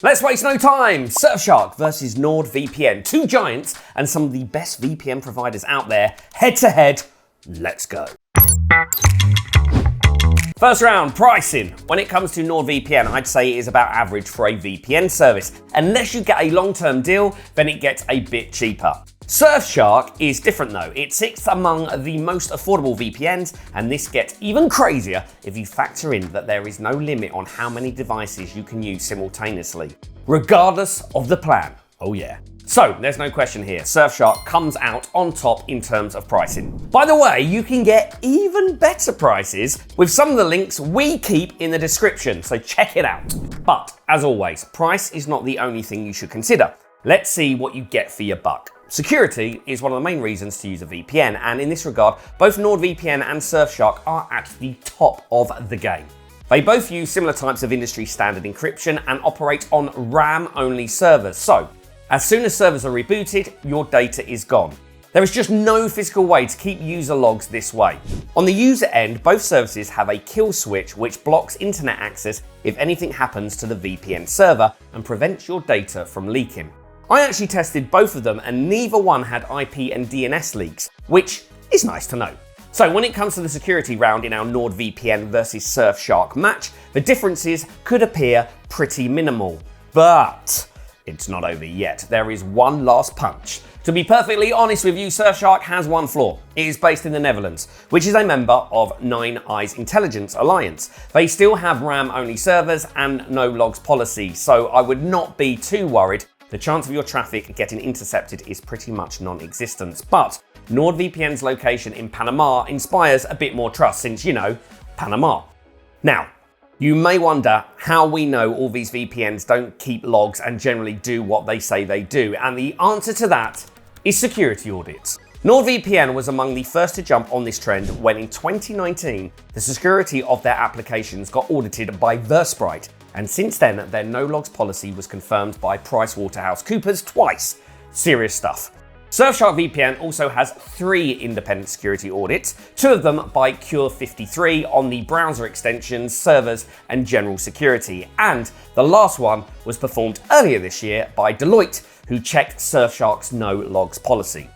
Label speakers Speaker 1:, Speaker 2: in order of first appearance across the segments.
Speaker 1: Let's waste no time! Surfshark versus NordVPN. Two giants and some of the best VPN providers out there. Head to head, let's go. First round, pricing. When it comes to NordVPN, I'd say it is about average for a VPN service. Unless you get a long-term deal, then it gets a bit cheaper. Surfshark is different though. It sits among the most affordable VPNs, and this gets even crazier if you factor in that there is no limit on how many devices you can use simultaneously, regardless of the plan. Oh yeah. So there's no question here, Surfshark comes out on top in terms of pricing. By the way, you can get even better prices with some of the links we keep in the description, so check it out. But as always, price is not the only thing you should consider. Let's see what you get for your buck. Security is one of the main reasons to use a VPN, and in this regard, both NordVPN and Surfshark are at the top of the game. They both use similar types of industry standard encryption and operate on RAM-only servers, so as soon as servers are rebooted, your data is gone. There is just no physical way to keep user logs this way. On the user end, both services have a kill switch which blocks internet access if anything happens to the VPN server and prevents your data from leaking. I actually tested both of them and neither one had IP and DNS leaks, which is nice to know. So when it comes to the security round in our NordVPN versus Surfshark match, the differences could appear pretty minimal. But it's not over yet. There is one last punch. To be perfectly honest with you, Surfshark has one flaw. It is based in the Netherlands, which is a member of Nine Eyes Intelligence Alliance. They still have RAM-only servers and no logs policy, so I would not be too worried. The chance of your traffic getting intercepted is pretty much non-existent. But NordVPN's location in Panama inspires a bit more trust since, you know, Panama. Now, you may wonder how we know all these VPNs don't keep logs and generally do what they say they do, and the answer to that is security audits. NordVPN was among the first to jump on this trend when in 2019, the security of their applications got audited by Versprite, and since then, their no-logs policy was confirmed by PricewaterhouseCoopers twice. Serious stuff. Surfshark VPN also has 3 independent security audits, 2 of them by Cure53 on the browser extensions, servers, and general security. And the last one was performed earlier this year by Deloitte, who checked Surfshark's no-logs policy.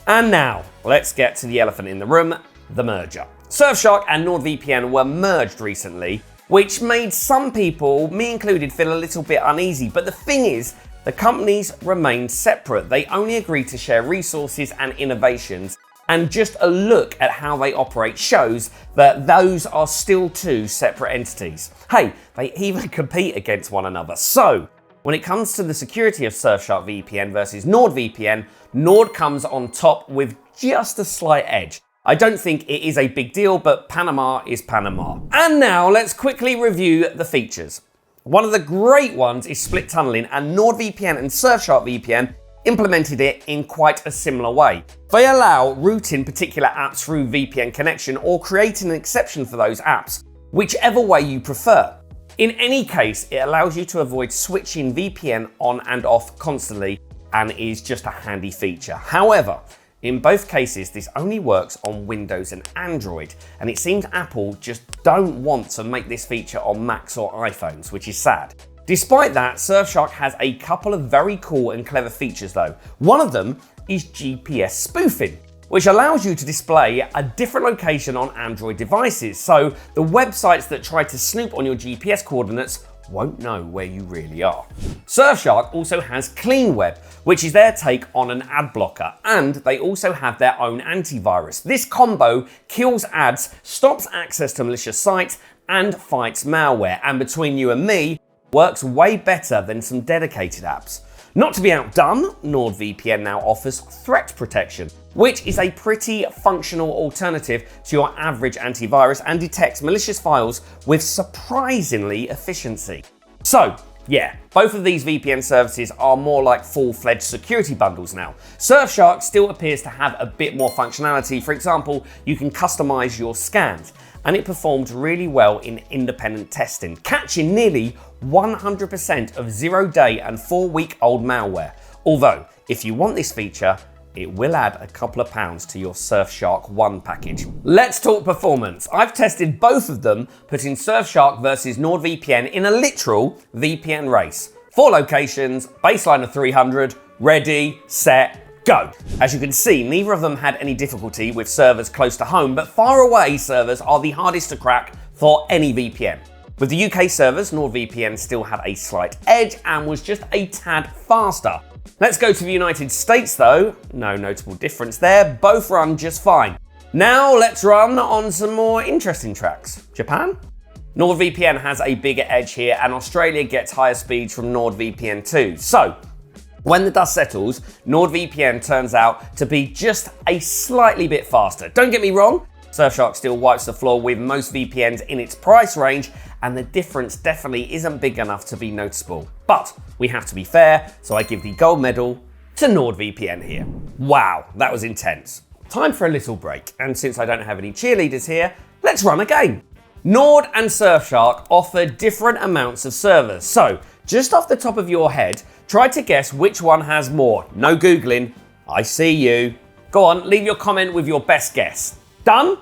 Speaker 1: And now, let's get to the elephant in the room, the merger. Surfshark and NordVPN were merged recently, which made some people, me included, feel a little bit uneasy. But the thing is, the companies remain separate. They only agree to share resources and innovations, and just a look at how they operate shows that those are still 2 separate entities. Hey, they even compete against one another. So, when it comes to the security of Surfshark VPN versus NordVPN, Nord comes on top with just a slight edge. I don't think it is a big deal, but Panama is Panama. And now let's quickly review the features. One of the great ones is split tunneling, and NordVPN and Surfshark VPN implemented it in quite a similar way. They allow routing particular apps through VPN connection or creating an exception for those apps, whichever way you prefer. In any case, it allows you to avoid switching VPN on and off constantly and is just a handy feature. However, in both cases, this only works on Windows and Android, and it seems Apple just don't want to make this feature on Macs or iPhones, which is sad. Despite that, Surfshark has a couple of very cool and clever features though. One of them is GPS spoofing, which allows you to display a different location on Android devices, so the websites that try to snoop on your GPS coordinates won't know where you really are. Surfshark also has Clean Web, which is their take on an ad blocker, and they also have their own antivirus. This combo kills ads, stops access to malicious sites, and fights malware, and between you and me, works way better than some dedicated apps. Not to be outdone, NordVPN now offers threat protection, which is a pretty functional alternative to your average antivirus and detects malicious files with surprisingly efficiency. So, yeah, both of these VPN services are more like full-fledged security bundles now. Surfshark still appears to have a bit more functionality. For example, you can customize your scans, and it performed really well in independent testing, catching nearly 100% of 0-day and 4-week-old malware. Although, if you want this feature, it will add a couple of pounds to your Surfshark One package. Let's talk performance. I've tested both of them, putting Surfshark versus NordVPN in a literal VPN race. 4 locations, baseline of 300, ready, set, go. As you can see, neither of them had any difficulty with servers close to home, but far away servers are the hardest to crack for any VPN. With the UK servers, NordVPN still had a slight edge and was just a tad faster. Let's go to the United States though. No notable difference there, both run just fine. Now let's run on some more interesting tracks. Japan? NordVPN has a bigger edge here and Australia gets higher speeds from NordVPN too. So, when the dust settles, NordVPN turns out to be just a slightly bit faster. Don't get me wrong, Surfshark still wipes the floor with most VPNs in its price range, and the difference definitely isn't big enough to be noticeable. But we have to be fair, so I give the gold medal to NordVPN here. Wow, that was intense. Time for a little break, and since I don't have any cheerleaders here, let's run a game. Nord and Surfshark offer different amounts of servers, so just off the top of your head, try to guess which one has more. No Googling, I see you. Go on, leave your comment with your best guess. Done?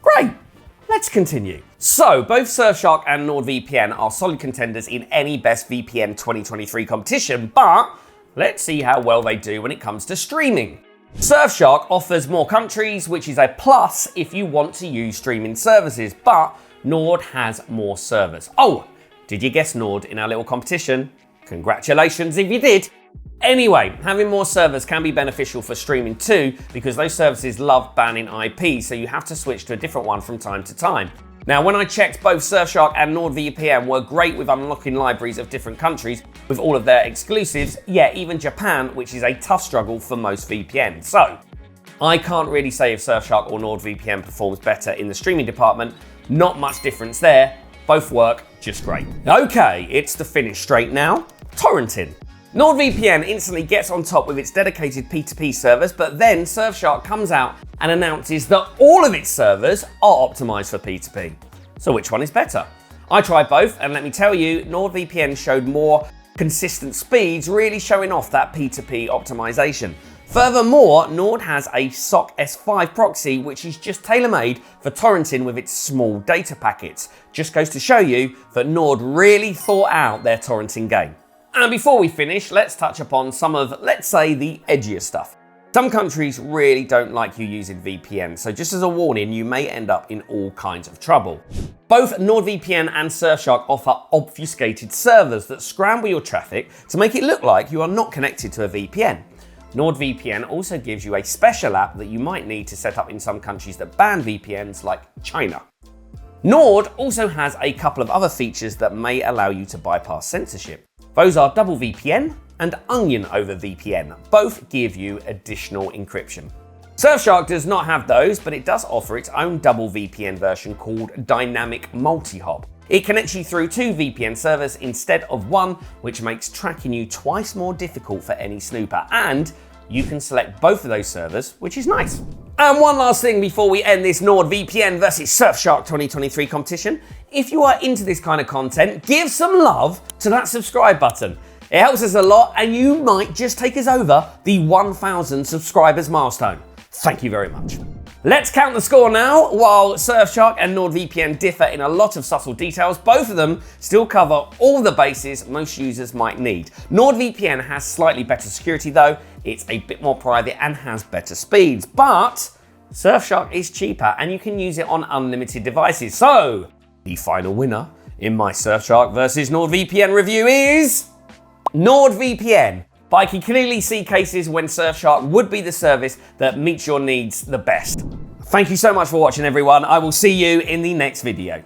Speaker 1: Great, let's continue. So, both Surfshark and NordVPN are solid contenders in any Best VPN 2023 competition, but let's see how well they do when it comes to streaming. Surfshark offers more countries, which is a plus if you want to use streaming services, but Nord has more servers. Oh, did you guess Nord in our little competition? Congratulations if you did. Anyway, having more servers can be beneficial for streaming too, because those services love banning IP, so you have to switch to a different one from time to time. Now, when I checked, both Surfshark and NordVPN were great with unlocking libraries of different countries with all of their exclusives, yet even Japan, which is a tough struggle for most VPNs. So, I can't really say if Surfshark or NordVPN performs better in the streaming department. Not much difference there. Both work just great. Okay, it's the finish straight now. Torrenting. NordVPN instantly gets on top with its dedicated P2P servers, but then Surfshark comes out and announces that all of its servers are optimized for P2P. So which one is better? I tried both, and let me tell you, NordVPN showed more consistent speeds, really showing off that P2P optimization. Furthermore, Nord has a SOC S5 proxy, which is just tailor-made for torrenting with its small data packets. Just goes to show you that Nord really thought out their torrenting game. And before we finish, let's touch upon some of, let's say, the edgier stuff. Some countries really don't like you using VPN, so just as a warning, you may end up in all kinds of trouble. Both NordVPN and Surfshark offer obfuscated servers that scramble your traffic to make it look like you are not connected to a VPN. NordVPN also gives you a special app that you might need to set up in some countries that ban VPNs, like China. Nord also has a couple of other features that may allow you to bypass censorship. Those are double VPN and onion over VPN. Both give you additional encryption. Surfshark does not have those, but it does offer its own double VPN version called Dynamic Multi-Hop. It connects you through 2 VPN servers instead of 1, which makes tracking you twice more difficult for any snooper, and you can select both of those servers, which is nice. And one last thing before we end this NordVPN versus Surfshark 2023 competition. If you are into this kind of content, give some love to that subscribe button. It helps us a lot, and you might just take us over the 1,000 subscribers milestone. Thank you very much. Let's count the score now. While Surfshark and NordVPN differ in a lot of subtle details, both of them still cover all the bases most users might need. NordVPN has slightly better security though, it's a bit more private and has better speeds, but Surfshark is cheaper and you can use it on unlimited devices. So, the final winner in my Surfshark versus NordVPN review is NordVPN. But I can clearly see cases when Surfshark would be the service that meets your needs the best. Thank you so much for watching, everyone. I will see you in the next video.